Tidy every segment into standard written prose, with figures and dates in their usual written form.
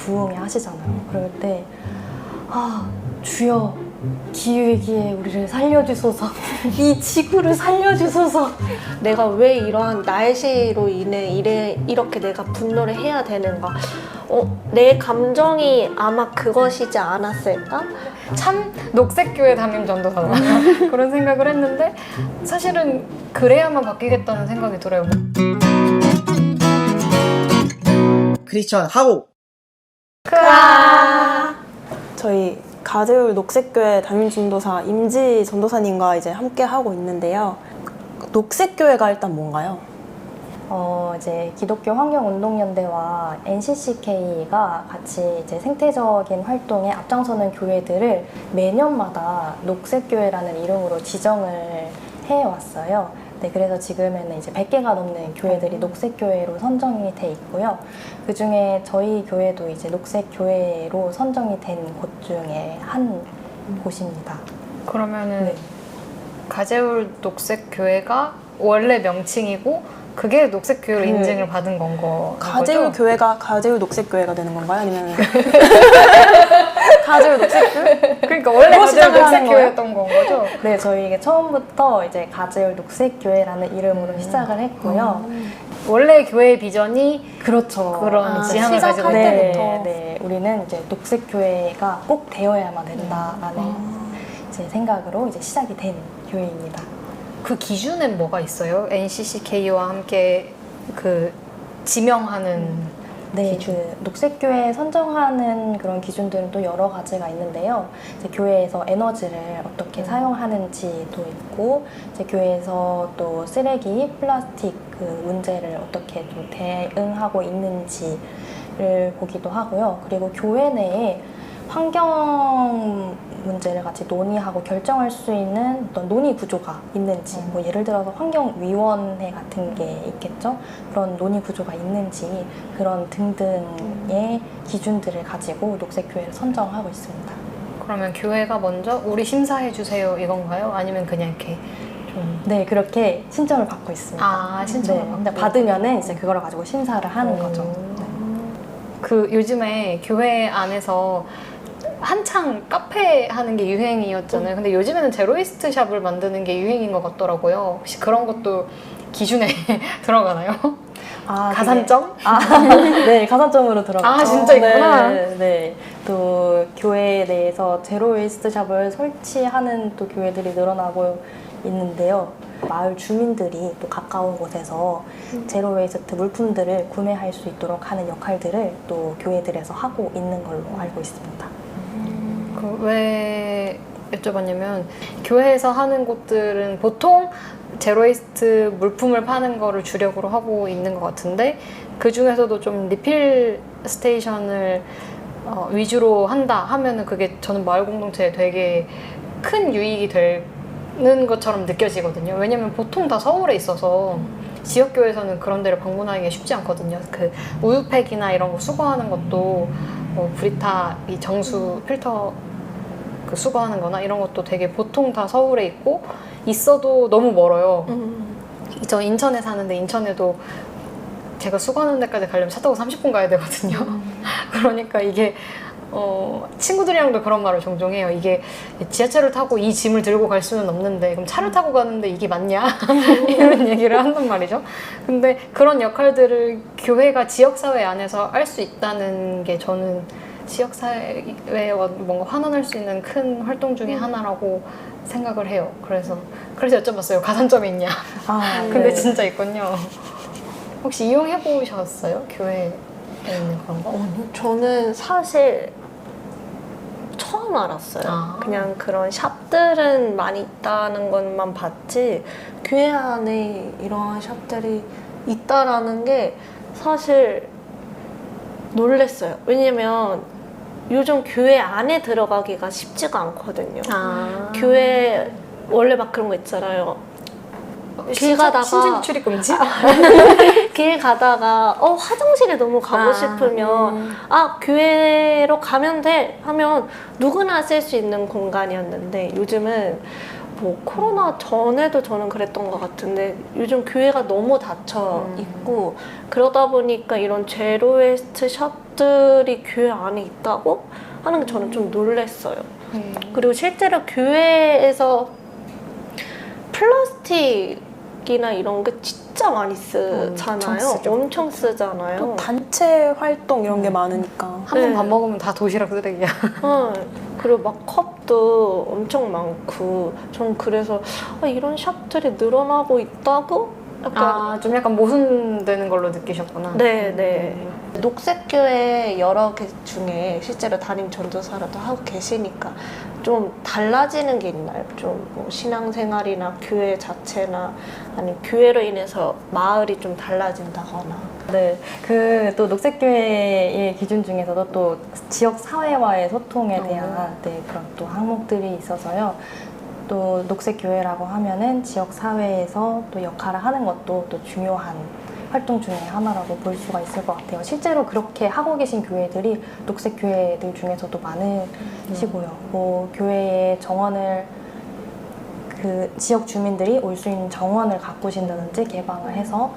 부흥회 하시잖아요. 그럴 때 주여 기후위기에 우리를 살려주소서 이 지구를 살려주소서. 내가 왜 이러한 날씨로 인해 이렇게 내가 분노를 해야 되는가? 내 감정이 아마 그것이지 않았을까? 참 녹색교회 담임 전도사다 그런 생각을 했는데 사실은 그래야만 바뀌겠다는 생각이 들어요. 크리스천 하고 저희 가재울 녹색교회 담임전도사 임지 전도사님과 이제 함께 하고 있는데요. 녹색교회가 일단 뭔가요? 이제 기독교 환경운동연대와 NCCK가 같이 이제 생태적인 활동에 앞장서는 교회들을 매년마다 녹색교회라는 이름으로 지정을 해왔어요. 네, 그래서 지금에는 이제 100개가 넘는 교회들이 녹색교회로 선정이 돼 있고요. 그 중에 저희 교회도 이제 녹색교회로 선정이 된 곳 중에 한 곳입니다. 그러면은 네. 가재울 녹색교회가 원래 명칭이고 그게 녹색교회로 인증을 받은 건 거죠? 가재울 교회가 가재울 녹색교회가 되는 건가요? 아니면 가재울 녹색교회? 그러니까 원래 가재울 시작을 하는 녹색교회였던 건 거죠? 네, 저희 이게 처음부터 이제 가재울 녹색교회라는 이름으로 시작을 했고요. 원래 교회 비전이 그렇죠. 그런 지향을 가지고 시작할 있는. 때부터. 네, 우리는 이제 녹색교회가 꼭 되어야만 된다라는 이제 생각으로 이제 시작이 된 교회입니다. 그 기준엔 뭐가 있어요? NCCK와 함께 그 지명하는 네, 기준. 그 녹색교회 선정하는 그런 기준들은 또 여러 가지가 있는데요. 이제 교회에서 에너지를 어떻게 사용하는지도 있고, 이제 교회에서 또 쓰레기, 플라스틱 그 문제를 어떻게 좀 대응하고 있는지를 보기도 하고요. 그리고 교회 내에 환경 문제를 같이 논의하고 결정할 수 있는 어떤 논의 구조가 있는지, 뭐 예를 들어서 환경위원회 같은 게 있겠죠. 그런 논의 구조가 있는지 그런 등등의 기준들을 가지고 녹색교회를 선정하고 있습니다. 그러면 교회가 먼저 우리 심사해 주세요 이건가요? 아니면 그냥 이렇게 좀 네, 그렇게 신청을 받고 있습니다. 신청을 네, 받고 근데 받으면은 이제 그걸 가지고 심사를 하는 거죠. 네. 그 요즘에 교회 안에서 한창 카페 하는 게 유행이었잖아요. 근데 요즘에는 제로웨이스트 샵을 만드는 게 유행인 것 같더라고요. 혹시 그런 것도 기준에 들어가나요? 가산점? 네, 가산점으로 들어가죠. 아, 진짜 있구나. 네, 네. 또 교회 내에서 제로웨이스트 샵을 설치하는 또 교회들이 늘어나고 있는데요. 마을 주민들이 또 가까운 곳에서 제로웨이스트 물품들을 구매할 수 있도록 하는 역할들을 또 교회들에서 하고 있는 걸로 알고 있습니다. 왜 여쭤봤냐면 교회에서 하는 곳들은 보통 제로웨이스트 물품을 파는 거를 주력으로 하고 있는 것 같은데 그 중에서도 좀 리필 스테이션을 위주로 한다 하면은 그게 저는 마을 공동체에 되게 큰 유익이 되는 것처럼 느껴지거든요. 왜냐면 보통 다 서울에 있어서 지역교회에서는 그런 데를 방문하기가 쉽지 않거든요. 그 우유팩이나 이런 거 수거하는 것도 뭐 브리타 이 정수 필터 그 수거하는 거나 이런 것도 되게 보통 다 서울에 있고 있어도 너무 멀어요. 저 인천에 사는데 인천에도 제가 수거하는 데까지 가려면 차 타고 30분 가야 되거든요. 그러니까 이게 친구들이랑도 그런 말을 종종 해요. 이게 지하철을 타고 이 짐을 들고 갈 수는 없는데 그럼 차를 타고 가는데 이게 맞냐? 이런 얘기를 한단 말이죠. 근데 그런 역할들을 교회가 지역사회 안에서 할 수 있다는 게 저는 지역사회에 뭔가 환원할 수 있는 큰 활동 중에 하나라고 생각을 해요. 그래서 여쭤봤어요. 가산점이 있냐? 근데 네. 진짜 있군요. 혹시 이용해 보셨어요? 교회에 있는 그런 거? 저는 사실 처음 알았어요. 그냥 그런 샵들은 많이 있다는 것만 봤지 교회 안에 이러한 샵들이 있다라는 게 사실 놀랬어요. 왜냐면 요즘 교회 안에 들어가기가 쉽지가 않거든요. 교회 원래 막 그런 거 있잖아요. 길 가다가 신진 출입 금지? 길 가다가 화장실에 너무 가고 싶으면 교회로 가면 돼 하면 누구나 쓸 수 있는 공간이었는데 요즘은 뭐 코로나 전에도 저는 그랬던 것 같은데 요즘 교회가 너무 닫혀 있고 그러다 보니까 이런 제로웨이스트 샵들이 교회 안에 있다고 하는 게 저는 좀 놀랬어요. 그리고 실제로 교회에서 플라스틱이나 이런 게 진짜 많이 쓰잖아요. 엄청 쓰잖아요. 또 단체 활동 이런 게 많으니까. 한 번 네. 밥 먹으면 다 도시락 쓰레기야. 그리고 막 컵도 엄청 많고 전 그래서 이런 샵들이 늘어나고 있다고 약간 좀 약간 모순되는 걸로 느끼셨구나. 네. 녹색교회 여러 개 중에 실제로 담임 전도사라도 하고 계시니까 좀 달라지는 게 있나요? 좀뭐 신앙생활이나 교회 자체나 아니면 교회로 인해서 마을이 좀 달라진다거나. 네, 그 또 녹색교회의 기준 중에서도 또 지역 사회와의 소통에 대한 그런 또 항목들이 있어서요. 또 녹색교회라고 하면은 지역 사회에서 또 역할을 하는 것도 또 중요한 활동 중에 하나라고 볼 수가 있을 것 같아요. 실제로 그렇게 하고 계신 교회들이 녹색교회들 중에서도 많으시고요. 뭐 교회의 정원을 그 지역 주민들이 올 수 있는 정원을 가꾸신다든지 개방을 해서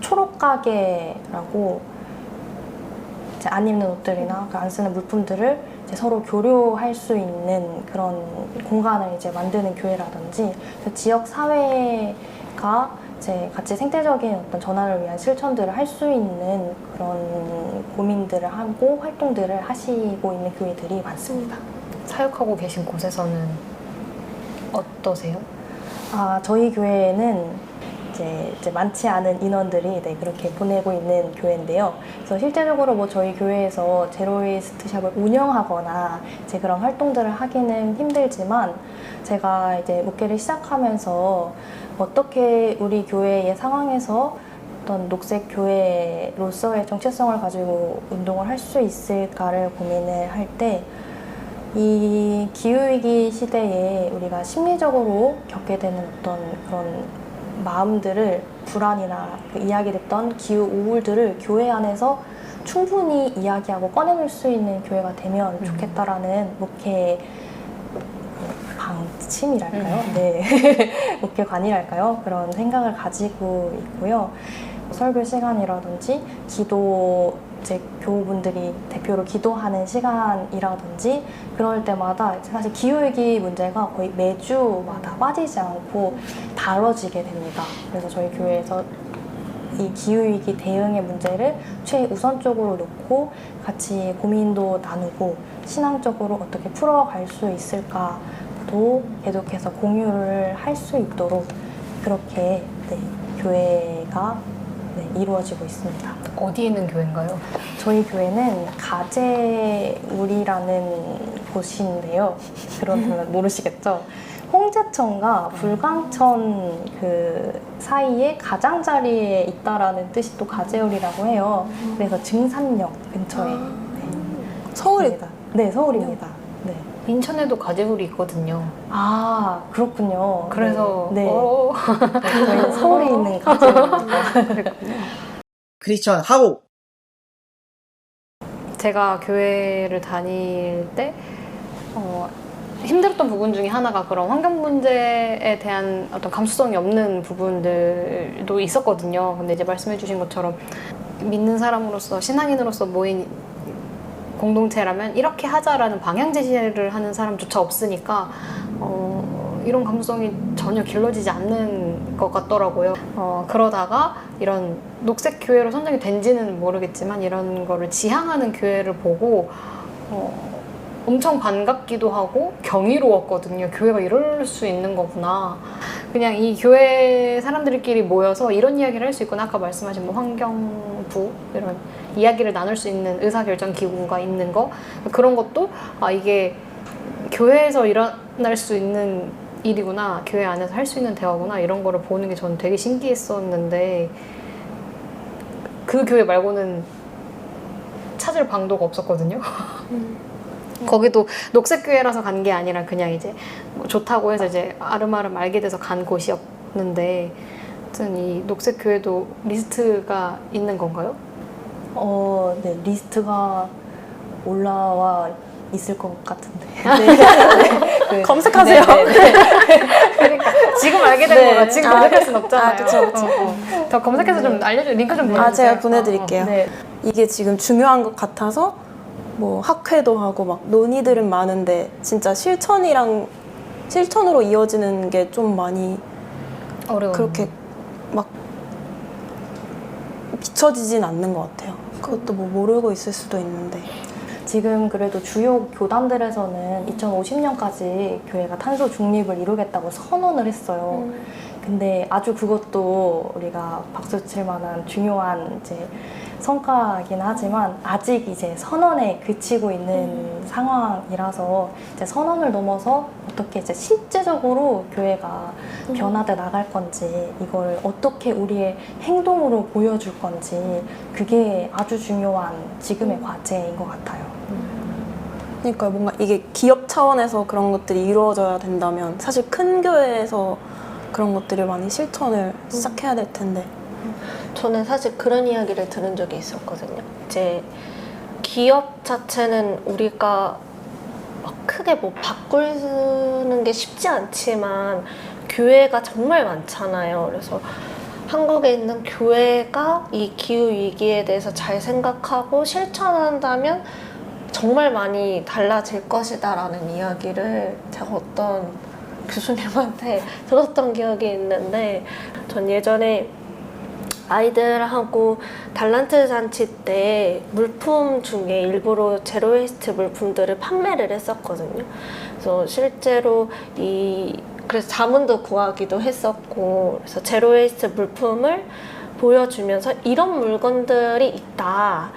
초록가게라고 이제 안 입는 옷들이나 안 쓰는 물품들을 이제 서로 교류할 수 있는 그런 공간을 이제 만드는 교회라든지 지역 사회가 이제 같이 생태적인 어떤 전환을 위한 실천들을 할 수 있는 그런 고민들을 하고 활동들을 하시고 있는 교회들이 많습니다. 사역하고 계신 곳에서는 어떠세요? 저희 교회에는 이제 많지 않은 인원들이 그렇게 보내고 있는 교회인데요. 그래서 실제적으로 뭐 저희 교회에서 제로웨이스트 샵을 운영하거나 이제 그런 활동들을 하기는 힘들지만 제가 이제 목회를 시작하면서 어떻게 우리 교회의 상황에서 어떤 녹색 교회로서의 정체성을 가지고 운동을 할 수 있을까를 고민을 할 때 이 기후위기 시대에 우리가 심리적으로 겪게 되는 어떤 그런 마음들을 불안이나 이야기됐던 기후 우울들을 교회 안에서 충분히 이야기하고 꺼내놓을 수 있는 교회가 되면 좋겠다라는 목회 방침이랄까요? 네. 목회관이랄까요? 그런 생각을 가지고 있고요. 설교 시간이라든지 기도 이제 교우분들이 대표로 기도하는 시간이라든지 그럴 때마다 사실 기후위기 문제가 거의 매주마다 빠지지 않고 다뤄지게 됩니다. 그래서 저희 교회에서 이 기후위기 대응의 문제를 최우선적으로 놓고 같이 고민도 나누고 신앙적으로 어떻게 풀어갈 수 있을까도 계속해서 공유를 할 수 있도록 그렇게 교회가 이루어지고 있습니다. 어디에 있는 교회인가요? 저희 교회는 가재울이라는 곳인데요. 그러면 모르시겠죠? 홍제천과 불광천 그 사이에 가장자리에 있다라는 뜻이 또 가재울이라고 해요. 그래서 증산역 근처에 서울입니다. 네, 서울입니다. 네. 인천에도 가재울이 있거든요. 그렇군요. 그래서 네. 저희는 서울에 있는 가재울입니다. 크리스천 하고 제가 교회를 다닐 때 힘들었던 부분 중에 하나가 그런 환경 문제에 대한 어떤 감수성이 없는 부분들도 있었거든요. 근데 이제 말씀해주신 것처럼 믿는 사람으로서 신앙인으로서 모인 공동체라면 이렇게 하자라는 방향 제시를 하는 사람조차 없으니까 이런 감수성이 전혀 길러지지 않는 것 같더라고요. 그러다가 이런 녹색 교회로 선정이 된지는 모르겠지만 이런 거를 지향하는 교회를 보고 엄청 반갑기도 하고 경이로웠거든요. 교회가 이럴 수 있는 거구나. 그냥 이 교회 사람들끼리 모여서 이런 이야기를 할 수 있구나. 아까 말씀하신 뭐 환경부 이런 이야기를 나눌 수 있는 의사결정 기구가 있는 거 그런 것도 이게 교회에서 일어날 수 있는 일이구나. 교회 안에서 할 수 있는 대화구나. 이런 거를 보는 게 저는 되게 신기했었는데 그 교회 말고는 찾을 방도가 없었거든요. 거기도 녹색교회라서 간 게 아니라 그냥 이제 뭐 좋다고 해서 이제 아름아름 알게 돼서 간 곳이었는데 하여튼 이 녹색교회도 리스트가 있는 건가요? 네, 리스트가 올라와 있을 것 같은데. 검색하세요. 그러니까 지금 알게 된 네. 거라 지금 검색할 순 없잖아요. 그쵸. 더 검색해서 좀 알려줘. 링크 좀 보내주세요. 제가 보내드릴게요. 네. 이게 지금 중요한 것 같아서 뭐 학회도 하고 막 논의들은 많은데 진짜 실천으로 이어지는 게 좀 많이 어려운. 그렇게 막 비춰지진 않는 것 같아요. 그것도 뭐 모르고 있을 수도 있는데. 지금 그래도 주요 교단들에서는 2050년까지 교회가 탄소 중립을 이루겠다고 선언을 했어요. 근데 아주 그것도 우리가 박수 칠 만한 중요한 이제 성과이긴 하지만 아직 이제 선언에 그치고 있는 상황이라서 이제 선언을 넘어서 어떻게 이제 실제적으로 교회가 변화돼 나갈 건지 이걸 어떻게 우리의 행동으로 보여줄 건지 그게 아주 중요한 지금의 과제인 것 같아요. 그러니까 뭔가 이게 기업 차원에서 그런 것들이 이루어져야 된다면 사실 큰 교회에서 그런 것들을 많이 실천을 시작해야 될 텐데. 저는 사실 그런 이야기를 들은 적이 있었거든요. 이제 기업 자체는 우리가 막 크게 뭐 바꾸는 게 쉽지 않지만 교회가 정말 많잖아요. 그래서 한국에 있는 교회가 이 기후 위기에 대해서 잘 생각하고 실천한다면 정말 많이 달라질 것이다라는 이야기를 제가 어떤 교수님한테 들었던 기억이 있는데, 전 예전에 아이들하고 달란트 잔치 때 물품 중에 일부러 제로 웨이스트 물품들을 판매를 했었거든요. 그래서 실제로 그래서 자문도 구하기도 했었고, 그래서 제로 웨이스트 물품을 보여주면서 이런 물건들이 있다.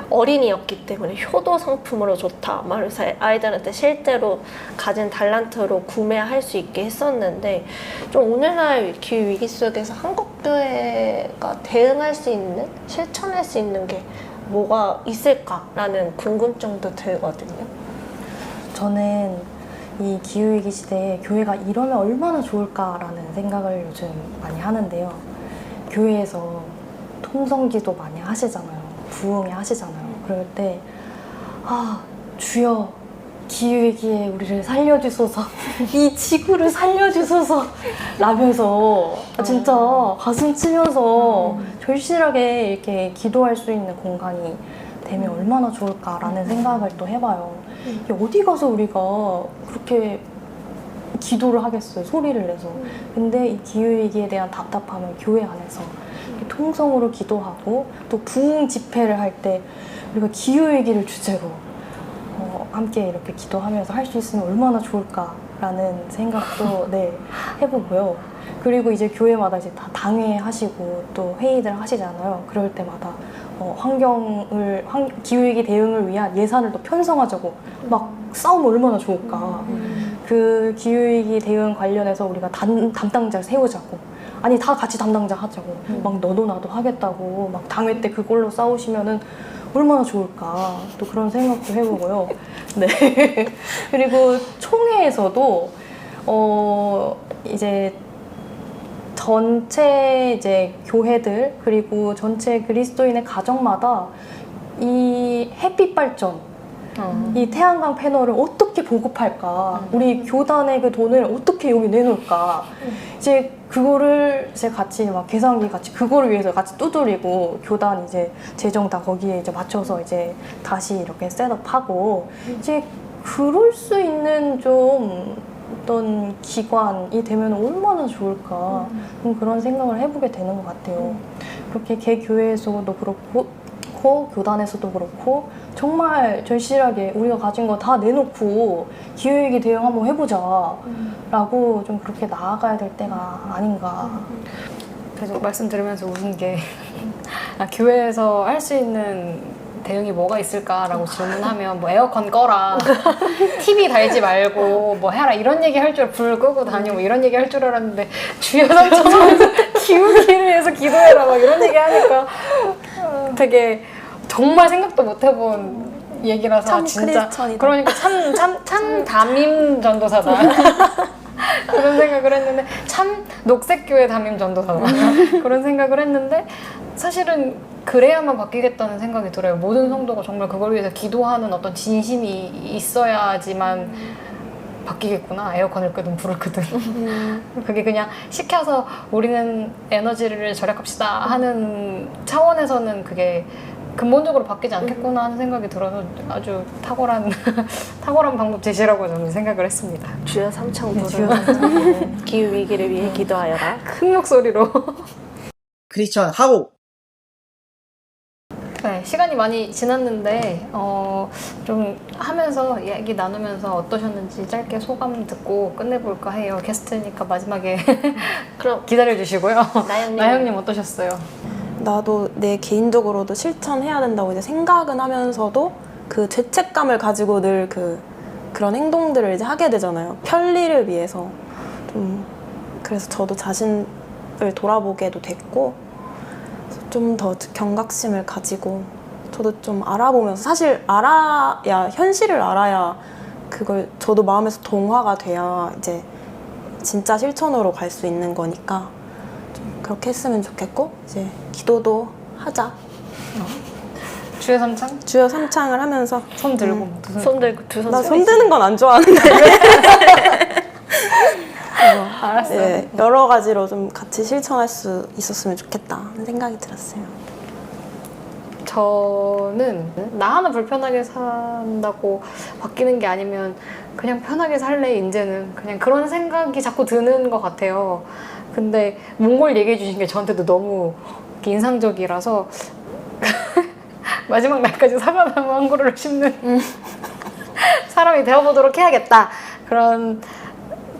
어린이였기 때문에 효도 상품으로 좋다. 그래서 아이들한테 실제로 가진 달란트로 구매할 수 있게 했었는데, 좀 오늘날 기후 위기 속에서 한국 교회가 대응할 수 있는, 실천할 수 있는 게 뭐가 있을까라는 궁금증도 들거든요. 저는 이 기후위기 시대에 교회가 이러면 얼마나 좋을까라는 생각을 요즘 많이 하는데요. 교회에서 통성기도 많이 하시잖아요. 부흥회 하시잖아요. 그럴 때 주여 기후위기에 우리를 살려주소서 이 지구를 살려주소서 라면서 진짜 가슴 치면서 절실하게 이렇게 기도할 수 있는 공간이 되면 얼마나 좋을까라는 생각을 또 해봐요. 이게 어디 가서 우리가 그렇게 기도를 하겠어요, 소리를 내서. 근데 이 기후위기에 대한 답답함을 교회 안에서 통성으로 기도하고 또 부흥 집회를 할 때 우리가 기후위기를 주제로 함께 이렇게 기도하면서 할 수 있으면 얼마나 좋을까라는 생각도 해보고요. 그리고 이제 교회마다 이제 다 당회 하시고 또 회의들 하시잖아요. 그럴 때마다 기후위기 대응을 위한 예산을 또 편성하자고 막 싸우면 얼마나 좋을까. 그 기후위기 대응 관련해서 우리가 담당자를 세우자고, 아니 다 같이 담당자 하자고, 막 너도 나도 하겠다고 막 당회 때 그걸로 싸우시면은 얼마나 좋을까. 또 그런 생각도 해보고요. 네. 그리고 총회에서도 이제 전체 이제 교회들 그리고 전체 그리스도인의 가정마다 이 햇빛 발전, 이 태양광 패널을 어떻게 보급할까, 우리 교단의 그 돈을 어떻게 여기 내놓을까, 이제 그거를 이제 같이 막 계산기 같이 그거를 위해서 같이 두드리고 교단 이제 재정 다 거기에 이제 맞춰서 이제 다시 이렇게 셋업하고 이제 그럴 수 있는 좀 어떤 기관이 되면 얼마나 좋을까, 그런 생각을 해보게 되는 것 같아요. 그렇게 개교회에서도 그렇고 교단에서도 그렇고 정말 절실하게 우리가 가진 거 다 내놓고 기후위기 대응 한번 해보자 라고 좀 그렇게 나아가야 될 때가 아닌가. 계속 말씀 들으면서 웃은 게 교회에서 할 수 있는 대응이 뭐가 있을까라고 질문하면 뭐 에어컨 꺼라, TV 달지 말고 뭐 해라 이런 얘기 할 줄, 불 끄고 다니고 이런 얘기 할 줄 알았는데 주여 삼천에서 기후위기를 위해서 기도해라 막 이런 얘기 하니까 되게 정말 생각도 못 해본 얘기라서 참 진짜 크리스천이다. 그러니까 참 담임 전도사다. 그런 생각을 했는데, 참 녹색교회 담임 전도사다. 그런 생각을 했는데, 사실은 그래야만 바뀌겠다는 생각이 들어요. 모든 성도가 정말 그걸 위해서 기도하는 어떤 진심이 있어야지만 바뀌겠구나. 에어컨을 끄든 불을 끄든. 그게 그냥 시켜서 우리는 에너지를 절약합시다 하는 차원에서는 그게 근본적으로 바뀌지 않겠구나 하는 생각이 들어서 아주 탁월한 방법 제시라고 저는 생각을 했습니다. 주여 삼창 네, 부르는 기후 위기를 위해 기도하여라. 큰 목소리로. 크리스천 하고 네, 시간이 많이 지났는데 좀 하면서 이야기 나누면서 어떠셨는지 짧게 소감 듣고 끝내볼까 해요. 게스트니까 마지막에 그럼 기다려주시고요. 나영님. 나영님 어떠셨어요? 나도 내 개인적으로도 실천해야 된다고 이제 생각은 하면서도 그 죄책감을 가지고 늘 그런 행동들을 이제 하게 되잖아요. 편리를 위해서 그래서 저도 자신을 돌아보게도 됐고 좀 더 경각심을 가지고 저도 좀 알아보면서 사실 현실을 알아야 그걸 저도 마음에서 동화가 돼야 이제 진짜 실천으로 갈 수 있는 거니까 좀 그렇게 했으면 좋겠고 이제 기도도 하자. 주여 삼창? 주여 삼창을 하면서 손 들고 손 들고 두 손. 나 손 드는 건 안 좋아하는데 알았어요. 네, 여러 가지로 좀 같이 실천할 수 있었으면 좋겠다 하는 생각이 들었어요. 저는 나 하나 불편하게 산다고 바뀌는 게 아니면 그냥 편하게 살래 이제는 그냥 그런 생각이 자꾸 드는 것 같아요. 근데 몽골 얘기해 주신 게 저한테도 너무 인상적이라서 마지막 날까지 사과나무 한 그루를 심는 사람이 되어보도록 해야겠다. 그런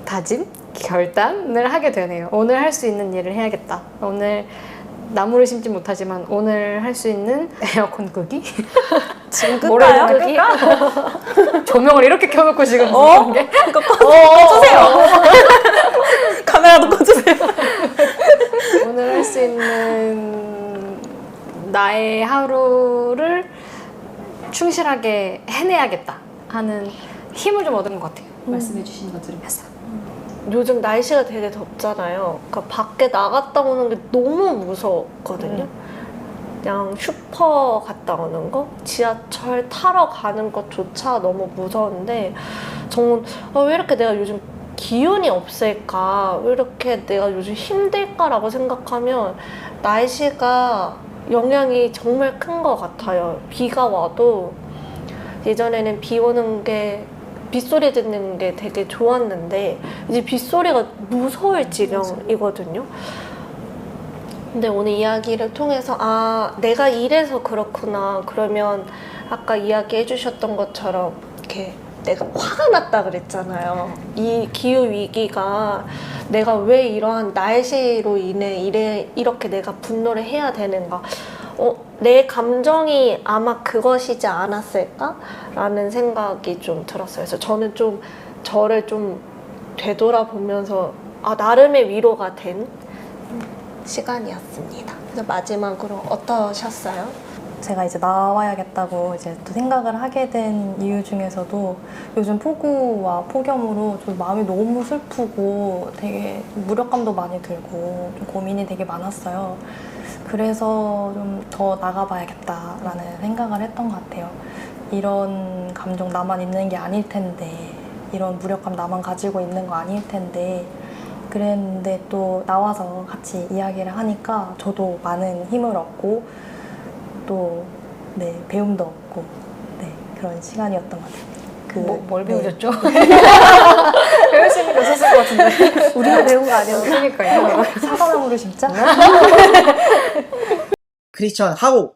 다짐? 결단을 하게 되네요. 오늘 할 수 있는 일을 해야겠다. 오늘 나무를 심지 못하지만 오늘 할 수 있는 에어컨 끄기? 지금 모래 끌까요? 끌까? 조명을 이렇게 켜놓고 지금 무슨 게? 이거 꺼주세요. 카메라도 꺼주세요. 오늘 할 수 있는 나의 하루를 충실하게 해내야겠다 하는 힘을 좀 얻은 것 같아요. 말씀해 주신 거 들으면서. 요즘 날씨가 되게 덥잖아요. 그러니까 밖에 나갔다 오는 게 너무 무서웠거든요. 그냥 슈퍼 갔다 오는 거, 지하철 타러 가는 것조차 너무 무서운데 저는 왜 이렇게 내가 요즘 기운이 없을까? 왜 이렇게 내가 요즘 힘들까라고 생각하면 날씨가 영향이 정말 큰 것 같아요. 비가 와도 예전에는 비 오는 게 빗소리 듣는 게 되게 좋았는데 이제 빗소리가 무서울 지경이거든요. 근데 오늘 이야기를 통해서 내가 이래서 그렇구나. 그러면 아까 이야기해 주셨던 것처럼 이렇게 내가 화가 났다 그랬잖아요. 이 기후 위기가 내가 왜 이러한 날씨로 인해 이렇게 내가 분노를 해야 되는가. 내 감정이 아마 그것이지 않았을까? 라는 생각이 좀 들었어요. 그래서 저는 좀 저를 좀 되돌아보면서 나름의 위로가 된 시간이었습니다. 그래서 마지막으로 어떠셨어요? 제가 이제 나와야겠다고 이제 또 생각을 하게 된 이유 중에서도 요즘 폭우와 폭염으로 좀 마음이 너무 슬프고 되게 무력감도 많이 들고 좀 고민이 되게 많았어요. 그래서 좀 더 나가봐야겠다라는 생각을 했던 것 같아요. 이런 감정 나만 있는 게 아닐 텐데, 이런 무력감 나만 가지고 있는 거 아닐 텐데, 그랬는데 또 나와서 같이 이야기를 하니까 저도 많은 힘을 얻고 또 배움도 얻고 그런 시간이었던 것 같아요. 뭘 배우셨죠? 배울 수 있는 게 없었을 것 같은데. 우리가 배운 거 아니었나? 그러니까요. 사과나무를 심자? 크리스천 하고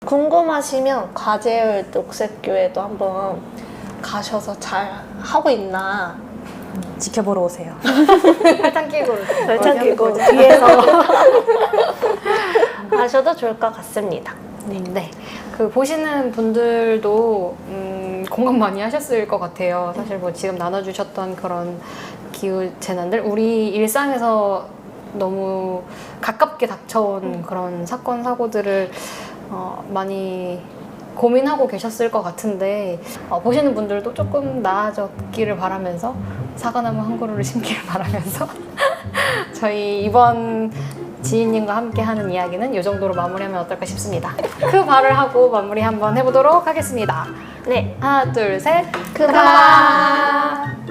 궁금하시면 과제율 녹색교회도 한번 가셔서 잘 하고 있나 지켜보러 오세요. 팔짱 끼고. 열창 끼고 뒤에서 하셔도 좋을 것 같습니다. 네. 그 보시는 분들도 공감 많이 하셨을 것 같아요. 사실 뭐 지금 나눠주셨던 그런 기후 재난들, 우리 일상에서 너무 가깝게 닥쳐온 그런 사건 사고들을 많이 고민하고 계셨을 것 같은데 보시는 분들도 조금 나아졌기를 바라면서 사과나무 한 그루를 심기를 바라면서 저희 이번 지인님과 함께 하는 이야기는 이 정도로 마무리하면 어떨까 싶습니다. 그 말을 하고 마무리 한번 해보도록 하겠습니다. 네. 하나, 둘, 셋. 그바.